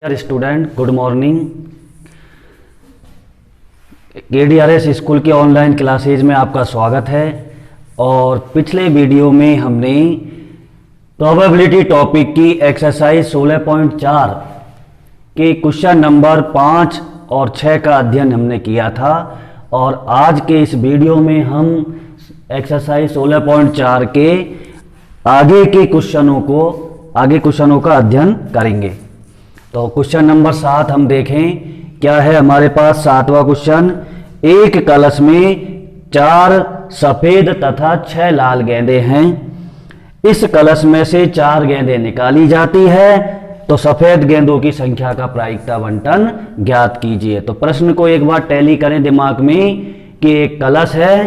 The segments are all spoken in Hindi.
Dear student, good morning. KDRS school के ऑनलाइन क्लासेज में आपका स्वागत है। और पिछले वीडियो में हमने प्रोबेबिलिटी टॉपिक की एक्सरसाइज 16.4 के क्वेश्चन नंबर 5 और 6 का अध्ययन हमने किया था। और आज के इस वीडियो में हम एक्सरसाइज 16.4 के आगे क्वेश्चनों का अध्ययन करेंगे। तो क्वेश्चन नंबर 7 हम देखें क्या है हमारे पास। 7वां क्वेश्चन, एक कलश में 4 सफेद तथा 6 लाल गेंदें हैं। इस कलश में से 4 गेंदें निकाली जाती है तो सफेद गेंदों की संख्या का प्रायिकता बंटन ज्ञात कीजिए। तो प्रश्न को एक बार टैली करें दिमाग में कि एक कलश है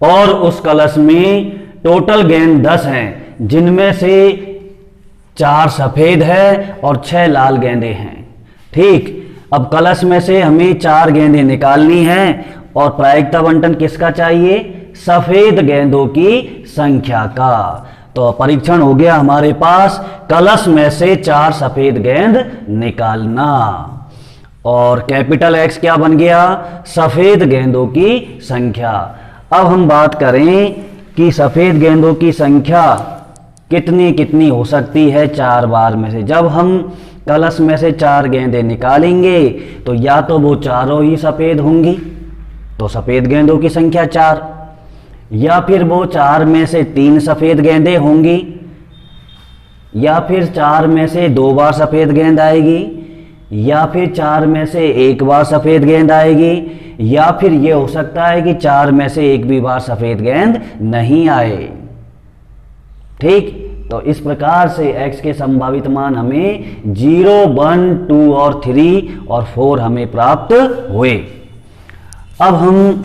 और उस कलश में टोटल गेंद 10 हैं, जिनमें से 4 सफेद है और 6 लाल गेंदें हैं। ठीक, अब कलश में से हमें 4 गेंदें निकालनी हैं और प्रायिकता बंटन किसका चाहिए? सफेद गेंदों की संख्या का। तो परीक्षण हो गया हमारे पास, कलश में से 4 सफेद गेंद निकालना। और कैपिटल X क्या बन गया? सफेद गेंदों की संख्या। अब हम बात करें कि सफेद गेंदों की संख्या कितनी हो सकती है 4 बार में से। जब हम कलश में से 4 गेंदें निकालेंगे तो या तो वो चारों ही सफेद होंगी, तो सफेद गेंदों की संख्या 4, या फिर वो 4 में से 3 सफेद गेंदें होंगी, या फिर 4 में से 2 बार सफेद गेंद आएगी, या फिर 4 में से 1 बार सफेद गेंद आएगी, या फिर ये हो सकता है कि 4 में से 1 भी बार सफेद गेंद नहीं आए। ठीक, तो इस प्रकार से x के संभावित मान हमें 0, 1, 2 और 3 और 4 हमें प्राप्त हुए। अब हम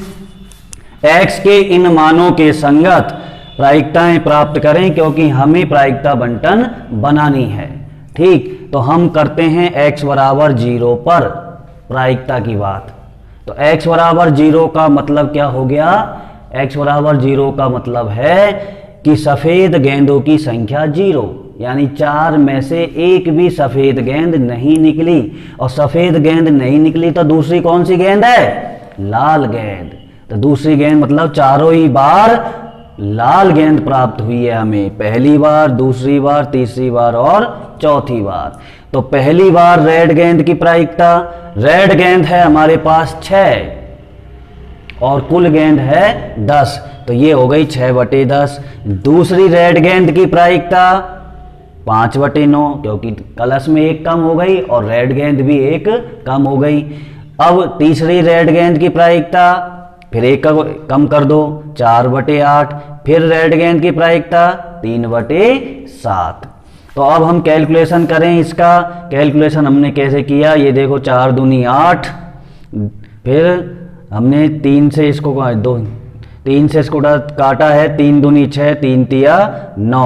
x के इन मानों के संगत प्रायिकताएं प्राप्त करें, क्योंकि हमें प्रायिकता बंटन बनानी है। ठीक, तो हम करते हैं x बराबर 0 पर प्रायिकता की बात। तो x बराबर 0 का मतलब क्या हो गया? x बराबर 0 का मतलब है कि सफेद गेंदों की संख्या 0, यानी 4 में से 1 भी सफेद गेंद नहीं निकली। और सफेद गेंद नहीं निकली तो दूसरी कौन सी गेंद है? लाल गेंद। तो दूसरी गेंद मतलब चारों ही बार लाल गेंद प्राप्त हुई है हमें, पहली बार, दूसरी बार, तीसरी बार और चौथी बार। तो पहली बार रेड गेंद की प्रायिकता, रेड गेंद है हमारे पास 6 और कुल गेंद है 10, तो ये हो गई 6/10। दूसरी रेड गेंद की प्रायिकता 5/9, क्योंकि कलश में 1 कम हो गई और रेड गेंद भी 1 कम हो गई। अब तीसरी रेड गेंद की प्रायिकता फिर 1 कम कर दो, 4/8। फिर रेड गेंद की प्रायिकता 3/7। तो अब हम कैलकुलेशन करें इसका। कैलकुलेशन हमने कैसे किया ये देखो, 4 दूनी 8, फिर हमने 3 से इसको काटा है, 3 दूनी 6, 3 तिया 9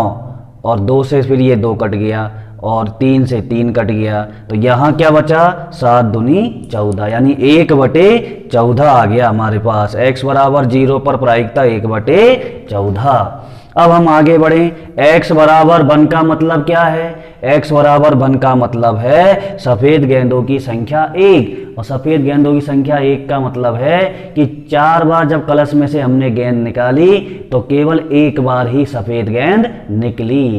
और 2 से फिर ये 2 कट गया और 3 से 3 कट गया। तो यहाँ क्या बचा? 7 दूनी 14, यानी 1/14 आ गया हमारे पास। x बराबर 0 पर प्रायिकता 1/14। अब हम आगे बढ़ें। x बराबर 1 का मतलब क्या है? x बराबर 1 का मतलब है सफेद गेंदों की संख्या 1। और सफेद गेंदों की संख्या 1 का मतलब है कि 4 बार जब कलश में से हमने गेंद निकाली तो केवल 1 बार ही सफेद गेंद निकली,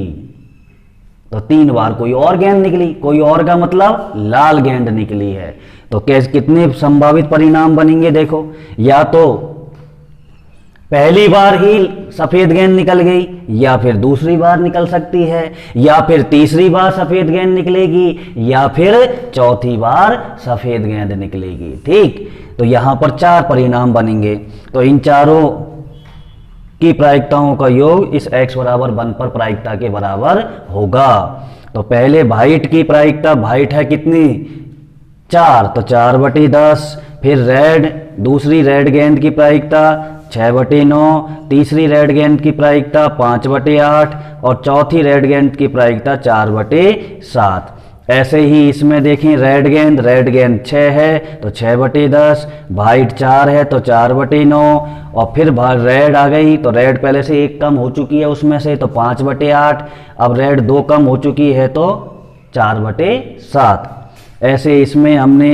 तो 3 बार कोई और गेंद निकली। कोई और का मतलब लाल गेंद निकली है। तो कितने संभावित परिणाम बनेंगे देखो, या तो पहली बार ही सफेद गेंद निकल गई, या फिर दूसरी बार निकल सकती है, या फिर तीसरी बार सफेद गेंद निकलेगी, या फिर चौथी बार सफेद गेंद निकलेगी। ठीक, तो यहां पर 4 परिणाम बनेंगे। तो इन चारों की प्रायिकताओं का योग इस x बराबर 1 पर प्रायिकता के बराबर होगा। तो पहले व्हाइट की प्रायिकता, व्हाइट है कितनी? 4, तो 4/10। फिर रेड, दूसरी रेड गेंद की प्रायिकता 6/9, तीसरी रेड गेंद की प्रायिकता 5/8 और चौथी रेड गेंद की प्रायिकता 4/7। ऐसे ही इसमें देखें, रेड गेंद 6 है तो 6/10, वाइट 4 है तो 4/9 और फिर रेड आ गई तो रेड पहले से 1 कम हो चुकी है उसमें से तो 5/8। अब रेड 2 कम हो चुकी है तो 4/7। ऐसे इसमें हमने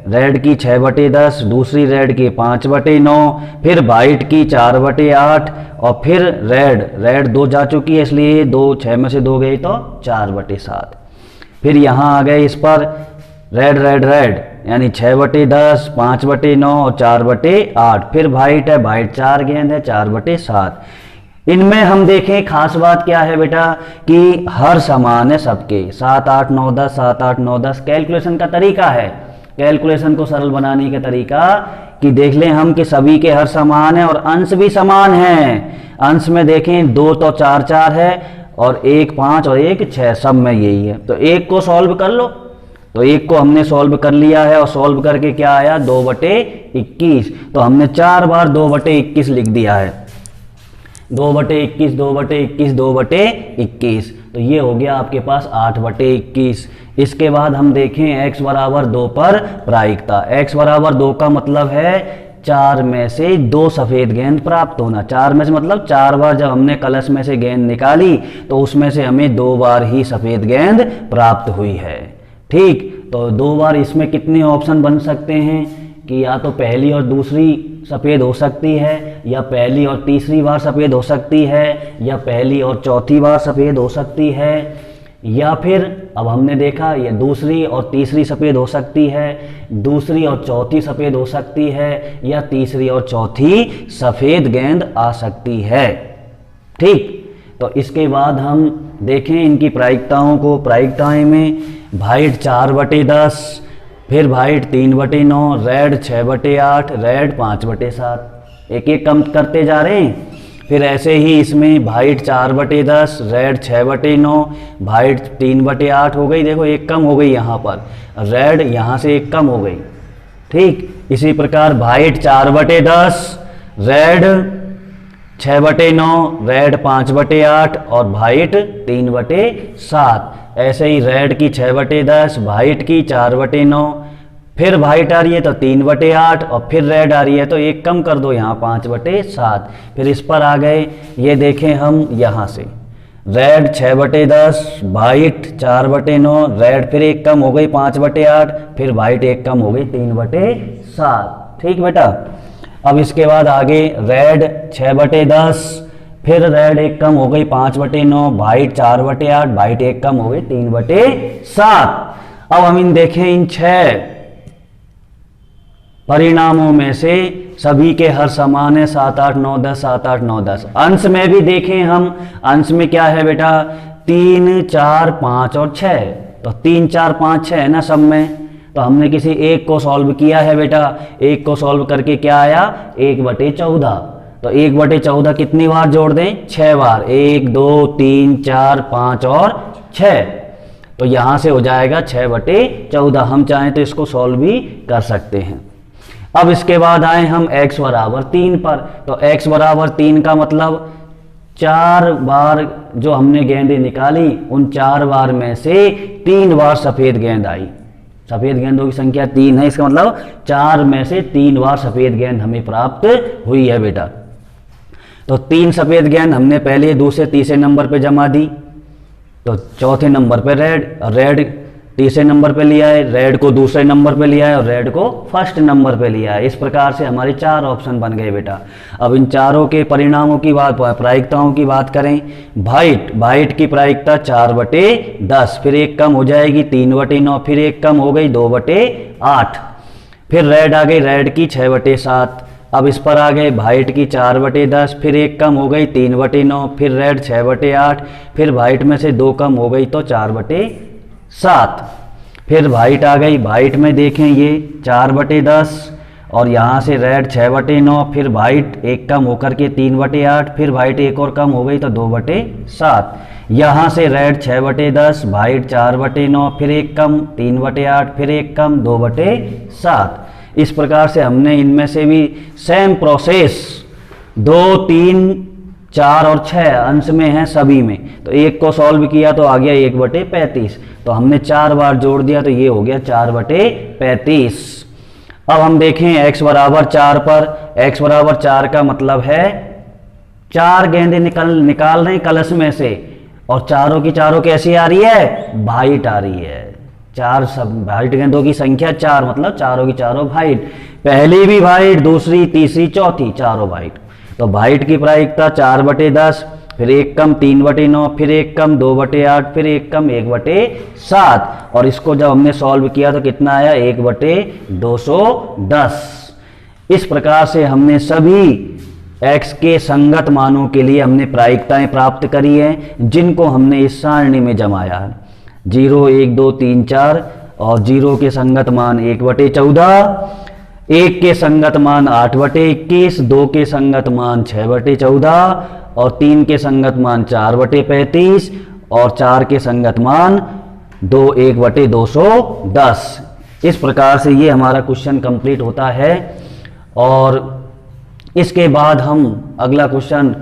रेड की 6/10, दूसरी रेड की 5/9, फिर वाइट की 4/8 और फिर रेड 2 जा चुकी है इसलिए 2 6 में से 2 गई तो 4/7। फिर यहाँ आ गए इस पर रेड यानी 6/10, 5/9 और 4/8। फिर वाइट है, वाइट 4 गेंद है, 4/7। इनमें हम देखें खास बात क्या है बेटा कि हर समान है सबके, 7 8 9 10, 7 8 9 10। कैलकुलेशन का तरीका है, कैलकुलेशन को सरल बनाने का तरीका कि देख लें हम कि सभी के हर समान है और अंश भी समान है। अंश में देखें 2 तो 4 4 है और 1 5 और 1 6, सब में यही है। तो एक को सॉल्व कर लो, तो एक को हमने सॉल्व कर लिया है और सॉल्व करके क्या आया 2/21। तो हमने 4 बार 2/21 लिख दिया है, 2/21 2/21 2/21। तो ये हो गया आपके पास 8/21। इसके बाद हम देखें x बराबर 2 पर प्रायिकता। x बराबर 2 का मतलब है 4 में से 2 सफेद गेंद प्राप्त होना। 4 में से मतलब 4 बार जब हमने कलश में से गेंद निकाली तो उसमें से हमें 2 बार ही सफेद गेंद प्राप्त हुई है। ठीक, तो 2 बार इसमें कितने ऑप्शन बन सकते हैं कि या तो पहली और दूसरी सफ़ेद हो सकती है, या पहली और तीसरी बार सफ़ेद हो सकती है, या पहली और चौथी बार सफ़ेद हो सकती है, या फिर अब हमने देखा ये दूसरी और तीसरी सफ़ेद हो सकती है, दूसरी और चौथी सफ़ेद हो सकती है, या तीसरी और चौथी सफ़ेद गेंद आ सकती है। ठीक, तो इसके बाद हम देखें इनकी प्रायिकताओं को। प्रायिकताएं में वाइट 4/10, फिर वाइट 3/9, रेड 6/8, रेड 5/7। एक एक कम करते जा रहे हैं। फिर ऐसे ही इसमें वाइट 4/10, रेड 6/9, वाइट 3/8 हो गई। देखो एक कम हो गई यहाँ पर, रेड यहाँ से एक कम हो गई। ठीक, इसी प्रकार वाइट 4/10, रेड 6/9, रेड 5/8 और वाइट 3/7। ऐसे ही रेड की 6/10, वाइट की 4/9, फिर वाइट आ रही है तो 3/8 और फिर रेड आ रही है तो एक कम कर दो यहाँ 5/7। फिर इस पर आ गए, ये देखें हम यहाँ से रेड 6/10, वाइट 4/9, रेड फिर एक कम हो गई 5/8, फिर वाइट एक कम हो गई 3/7। ठीक बेटा, अब इसके बाद आगे रेड 6/10, फिर रेड एक कम हो गई 5/9, वाइट 4/8, वाइट एक कम हो गई 3/7। अब हम इन देखें इन 6 परिणामों में से सभी के हर समान है 7 8 9 10, 7 8 9 10। अंश में भी देखें हम, अंश में क्या है बेटा 3 4 5 और 6। तो 3 4 5 6 है ना सब में। तो हमने किसी एक को सॉल्व किया है बेटा, एक को सॉल्व करके क्या आया 1/14। तो 1/14 कितनी बार जोड़ दें 6 बार, 1 2 3 4 5 और 6। तो यहाँ से हो जाएगा 6/14। हम चाहें तो इसको सॉल्व भी कर सकते हैं। अब इसके बाद आए हम x बराबर 3 पर। तो x बराबर 3 का मतलब 4 बार जो हमने गेंदें निकाली उन 4 बार में से 3 बार सफ़ेद गेंद आई। सफ़ेद गेंदों की संख्या 3 है, इसका मतलब 4 में से 3 बार सफ़ेद गेंद हमें प्राप्त हुई है बेटा। तो 3 सफ़ेद गेंद हमने पहले दूसरे तीसरे नंबर पे जमा दी। तो चौथे नंबर पे रेड तीसरे नंबर पे लिया है, रेड को दूसरे नंबर पे लिया है और रेड को फर्स्ट नंबर पे लिया है। इस प्रकार से हमारे 4 ऑप्शन बन गए बेटा। अब इन चारों के परिणामों की बात, प्रायिकताओं की बात करें। वाइट की प्रायिकता 4/10, फिर एक कम हो जाएगी 3/9, फिर एक कम हो गई 2/8। फिर रेड आ गई, रेड की 6/7। अब इस पर आ गए वाइट की 4/10, फिर एक कम हो गई 3/9, फिर रेड 6/8, फिर वाइट में से 2 कम हो गई तो 4/7। फिर वाइट आ गई, वाइट में देखें ये 4/10 और यहाँ से रेड 6/9, फिर वाइट एक कम होकर के 3/8, फिर वाइट एक और कम हो गई तो 2/7। यहाँ से रेड 6/10, वाइट 4/9, फिर एक कम 3/8, फिर एक कम 2/7। इस प्रकार से हमने इनमें से भी सेम प्रोसेस 2 3 4 और 6 अंश में है सभी में। तो एक को सॉल्व किया तो आ गया 1/35। तो हमने 4 बार जोड़ दिया तो ये हो गया 4/35। अब हम देखें x बराबर 4 पर। x बराबर 4 का मतलब है 4 गेंदें निकाल रहे हैं कलश में से और चारों की चारों कैसी आ रही है, वाइट आ रही है। चार सब वाइट गेंदों की संख्या 4, मतलब चारों की चारों वाइट, पहली भी वाइट, दूसरी, तीसरी, चौथी, चारों वाइट। तो वाइट की प्रायिकता 4/10, फिर एक कम 3/9, फिर एक कम 2/8, फिर एक कम 1/7। और इसको जब हमने सॉल्व किया तो कितना आया, 1/210। इस प्रकार से हमने सभी x के संगत मानों के लिए हमने प्रायिकताएं प्राप्त करी हैं, जिनको हमने इस सारणी में जमाया है। 0, 1, 2, 3, 4 और 0 के संगत मान 1/14, 1 के संगत मान 8/21, 2 के संगत मान 6/14 और 3 के संगत मान 4/35 और 4 के संगत मान 1/210। इस प्रकार से ये हमारा क्वेश्चन कंप्लीट होता है। और इसके बाद हम अगला क्वेश्चन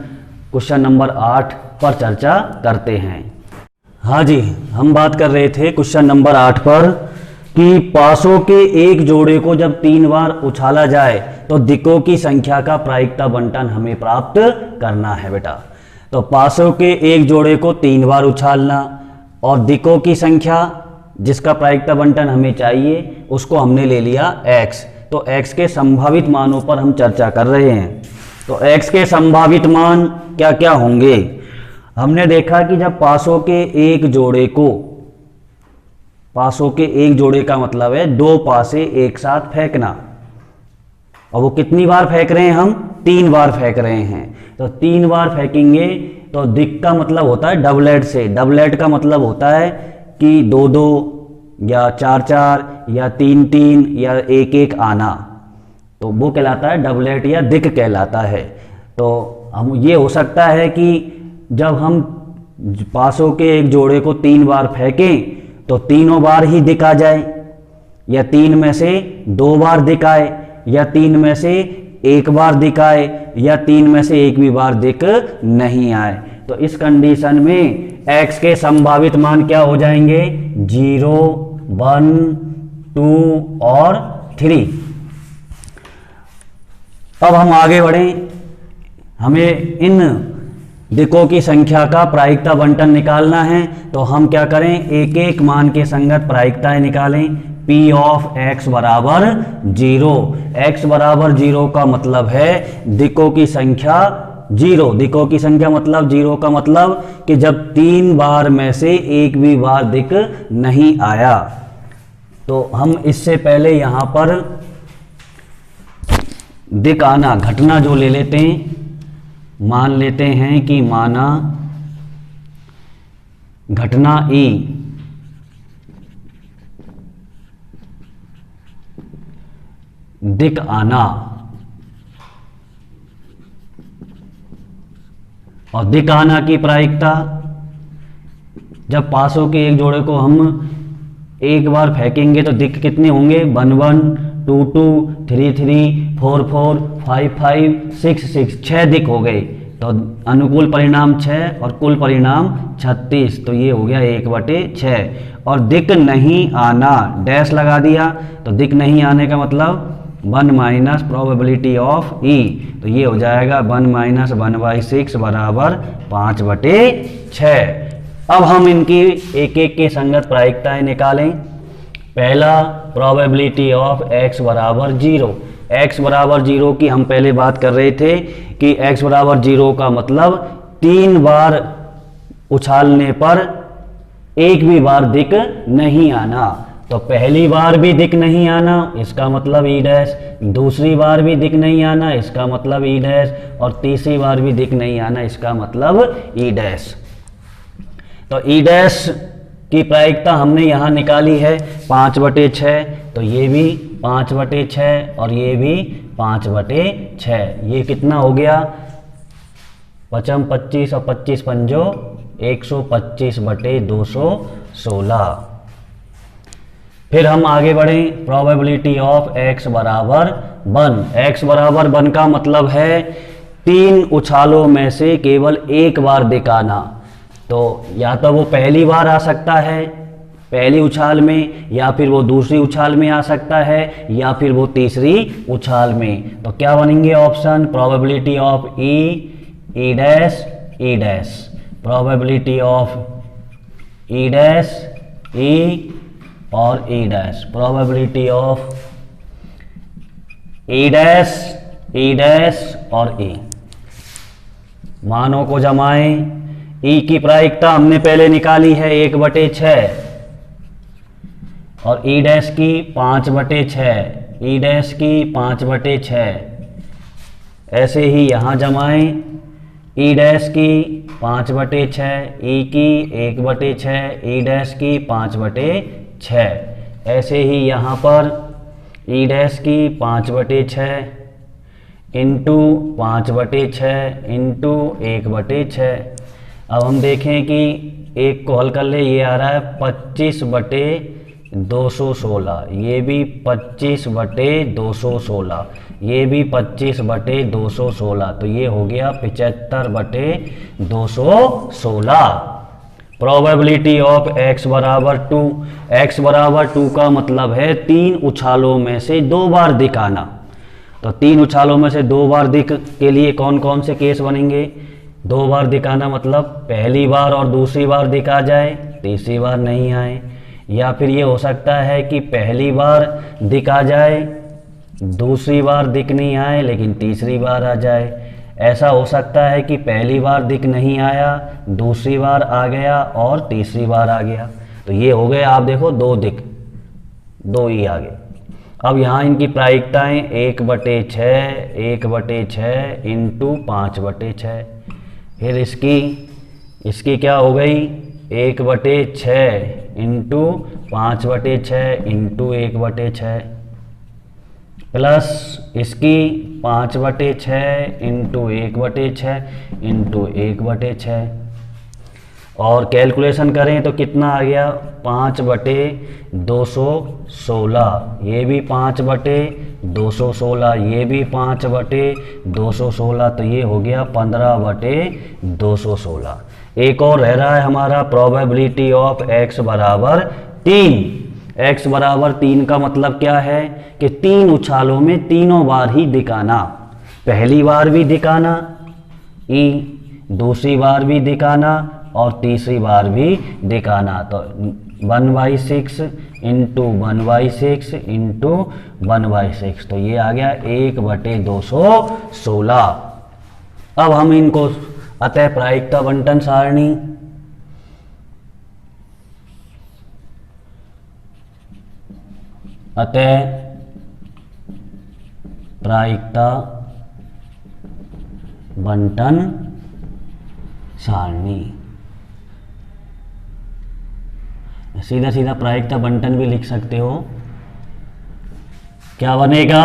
नंबर 8 पर चर्चा करते हैं। हाँ जी, हम बात कर रहे थे क्वेश्चन नंबर 8 पर कि पासों के एक जोड़े को जब 3 बार उछाला जाए तो दिक्कों की संख्या का प्रायिकता बंटन हमें प्राप्त करना है बेटा। तो पासों के एक जोड़े को 3 बार उछालना और दिक्कों की संख्या जिसका प्रायिकता बंटन हमें चाहिए उसको हमने ले लिया x। तो x के संभावित मानों पर हम चर्चा कर रहे हैं। तो x के संभावित मान क्या क्या होंगे। हमने देखा कि जब पासों के एक जोड़े को, पासों के एक जोड़े का मतलब है 2 पासे एक साथ फेंकना, और वो कितनी बार फेंक रहे हैं, हम 3 बार फेंक रहे हैं। तो 3 बार फेंकेंगे तो दिक का मतलब होता है डबलेट से। डबलेट का मतलब होता है कि 2-2 या 4-4 या 3-3 या 1-1 आना, तो वो कहलाता है डबलेट या दिक कहलाता है। तो हम ये हो सकता है कि जब हम पासों के एक जोड़े को 3 बार फेंकें तो तीनों बार ही दिक आ जाए, या 3 में से 2 बार दिक आए, या 3 में से 1 बार दिक आए, या 3 में से 1 भी बार दिक नहीं आए। तो इस कंडीशन में x के संभावित मान क्या हो जाएंगे, 0, 1, 2 और 3। अब हम आगे बढ़ें, हमें इन दिकों की संख्या का प्रायिकता बंटन निकालना है। तो हम क्या करें, एक एक मान के संगत प्रायिकताएं निकालें। P ऑफ x बराबर 0। x बराबर 0 का मतलब है दिकों की संख्या 0। दिकों की संख्या मतलब 0 का मतलब कि जब 3 बार में से एक भी बार दिक नहीं आया। तो हम इससे पहले यहां पर दिक आना घटना जो ले लेते हैं, मान लेते हैं कि माना घटना E दिक आना, और दिक आना की प्रायिकता जब पासों के एक जोड़े को हम एक बार फेंकेंगे तो दिक कितने होंगे, 1 1, 2 2, 3 3, 4 4, 5 5, 6 6, 6 दिक हो गए। तो अनुकूल परिणाम 6 और कुल परिणाम 36, तो ये हो गया 1/6। और दिक नहीं आना डैश लगा दिया, तो दिक नहीं आने का मतलब 1 माइनस प्रोबेबिलिटी ऑफ E, तो ये हो जाएगा 1 माइनस 1/6 बराबर 5/6। अब हम इनकी एक एक के संगत प्रायिकताएं निकालें। पहला प्रोबेबिलिटी ऑफ x बराबर 0। x बराबर 0 की हम पहले बात कर रहे थे कि x बराबर 0 का मतलब 3 बार उछालने पर एक भी बार दिक नहीं आना। तो पहली बार भी दिक नहीं आना, इसका मतलब ई डैश, दूसरी बार भी दिक नहीं आना, इसका मतलब ई डैश, और तीसरी बार भी दिक नहीं आना, इसका मतलब ई डैश। तो ई डैश की प्रायिकता हमने यहाँ निकाली है 5/6, तो ये भी 5/6 और ये भी 5/6। ये कितना हो गया, 5 25 और 25 पंजो 125/216। फिर हम आगे बढ़ें, प्रोबेबिलिटी ऑफ x बराबर 1। x बराबर 1 का मतलब है 3 उछालों में से केवल एक बार दिक आना। तो या तो वो पहली बार आ सकता है पहली उछाल में, या फिर वो दूसरी उछाल में आ सकता है, या फिर वो तीसरी उछाल में। तो क्या बनेंगे option, probability of E dash E dash. Probability of E dash E और E dash, probability of E dash और ई। मानों को जमाएं। ई की प्रायिकता हमने पहले निकाली है 1/6 और ई डैश की 5/6, ई डैश की 5/6। ऐसे ही यहाँ जमाएं। ई डैश की 5/6, ई की 1/6, ई डैश की 5/6। ऐसे ही यहाँ पर ई डैश की 5/6 इंटू 5/6 इंटू 1/6। अब हम देखें कि एक को हल कर ले, ये आ रहा है 25/216, ये भी 25/216, ये भी 25/216, तो ये हो गया 75/216। प्रोबेबिलिटी ऑफ x बराबर 2, x बराबर 2 का मतलब है 3 उछालों में से 2 बार दिक आना। तो 3 उछालों में से 2 बार दिक के लिए कौन कौन से केस बनेंगे? 2 बार दिक आना मतलब पहली बार और दूसरी बार दिक आ जाए, तीसरी बार नहीं आए। या फिर ये हो सकता है कि पहली बार दिक आ जाए, दूसरी बार दिक नहीं आए लेकिन तीसरी बार आ जाए। ऐसा हो सकता है कि पहली बार दिक नहीं आया, दूसरी बार आ गया और तीसरी बार आ गया। तो ये हो गए, आप देखो 2 दिक, 2 ही आ गए। अब यहाँ इनकी प्रायिकताएं 1/6, 1/6 इंटू 5/6। फिर इसकी क्या हो गई? 1/6 इंटू 5/6 इंटू 1/6 प्लस इसकी 5/6 इंटू 1/6 इंटू 1/6। और कैलकुलेशन करें तो कितना आ गया? 5/216, ये भी 5/216, ये भी 5/216, तो ये हो गया 15/216। एक और रह रहा है हमारा प्रोबेबिलिटी ऑफ x बराबर 3। x बराबर 3 का मतलब क्या है कि 3 उछालों में तीनों बार ही दिखाना। पहली बार भी दिखाना ई, दूसरी बार भी दिखाना और तीसरी बार भी दिखाना। तो 1/6 इंटू 1/6 इंटू 1/6, तो ये आ गया 1/216। अब हम इनको अतः प्रायिकता बंटन सारणी, अतः प्रायिकता बंटन सारणी, सीधा सीधा प्रायिकता बंटन भी लिख सकते हो। क्या बनेगा?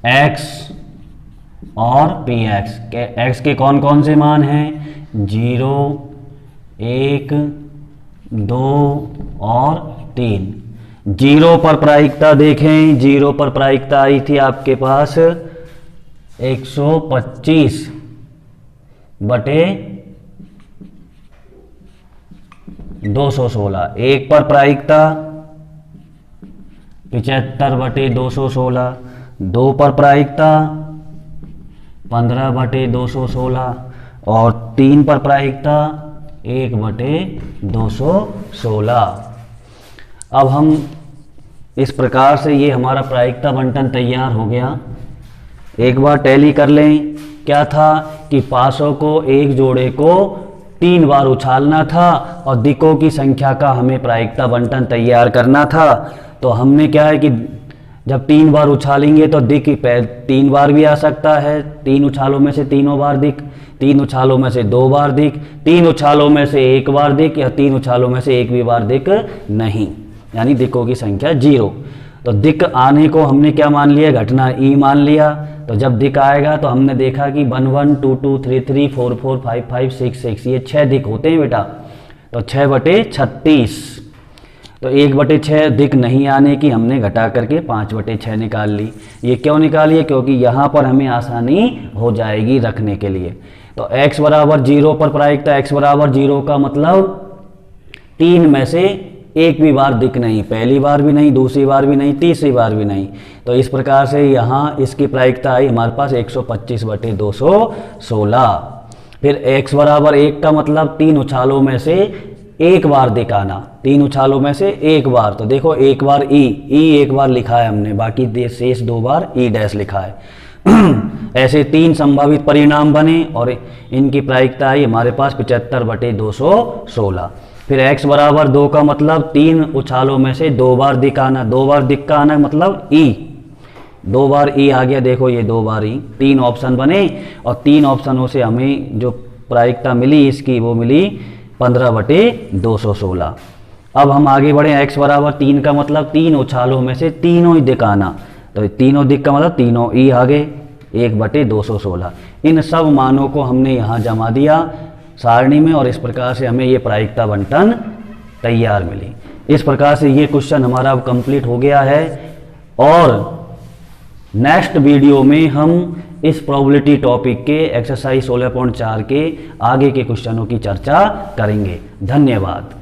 x और px के x के कौन कौन से मान हैं? 0, 1, 2 और 3। 0 पर प्रायिकता देखें, 0 पर प्रायिकता आई थी आपके पास 125/216। 1 पर प्रायिकता 75/216। 2 पर प्रायिकता 15/216 और 3 पर प्रायिकता 1/216। अब हम इस प्रकार से, ये हमारा प्रायिकता बंटन तैयार हो गया। एक बार टैली कर लें। क्या था कि पासों को एक जोड़े को 3 बार उछालना था और दिकों की संख्या का हमें प्रायिकता बंटन तैयार करना था। तो हमने क्या है कि जब 3 बार उछालेंगे तो दिक 3 बार भी आ सकता है, 3 उछालों में से तीनों बार दिक, 3 उछालों में से 2 बार दिक, 3 उछालों में से 1 बार दिक, या 3 उछालों में से 1 भी बार दिक नहीं, यानी दिकों की संख्या 0। तो दिक आने को हमने क्या मान लिया? घटना ई मान लिया। तो जब दिक आएगा तो हमने देखा कि 1 1 2 2 3 3 4 4 5 5 6 6, ये 6 दिक होते हैं बेटा। तो 6/36, तो 1/6 दिक नहीं आने की हमने घटा करके 5/6 निकाल ली। ये क्यों निकाली है? क्योंकि यहाँ पर हमें आसानी हो जाएगी रखने के लिए। तो x बराबर 0 पर प्रायिकता, x बराबर 0 का मतलब 3 में से एक भी बार दिक नहीं, पहली बार भी नहीं, दूसरी बार भी नहीं, तीसरी बार भी नहीं। तो इस प्रकार से यहाँ इसकी प्रायिकता आई हमारे पास 125/216। फिर x बराबर 1 का मतलब 3 उछालों में से एक बार दिखाना, 3 उछालों में से एक बार। तो देखो एक बार ई एक बार लिखा है हमने, बाकी शेष 2 बार ई डैश लिखा है। ऐसे 3 संभावित परिणाम बने और इनकी प्रायिकता आई हमारे पास 75/216। फिर x बराबर 2 का मतलब 3 उछालों में से 2 बार दिक आना, 2 बार दिक का आना मतलब ई, 2 बार ई आ गया। देखो ये 2 बार ई, 3 ऑप्शन बने और 3 ऑप्शनों से हमें जो प्रायिकता मिली इसकी वो मिली 15/216। अब हम आगे बढ़े, x बराबर 3 का मतलब 3 उछालों में से तीनों ही दिक आना, तो तीनों दिक का मतलब तीनों ई आ गए, 1/216। इन सब मानों को हमने यहाँ जमा दिया सारणी में और इस प्रकार से हमें ये प्रायिकता बंटन तैयार मिली। इस प्रकार से ये क्वेश्चन हमारा अब कंप्लीट हो गया है और नेक्स्ट वीडियो में हम इस प्रोबेबिलिटी टॉपिक के एक्सरसाइज 16.4 के आगे के क्वेश्चनों की चर्चा करेंगे। धन्यवाद।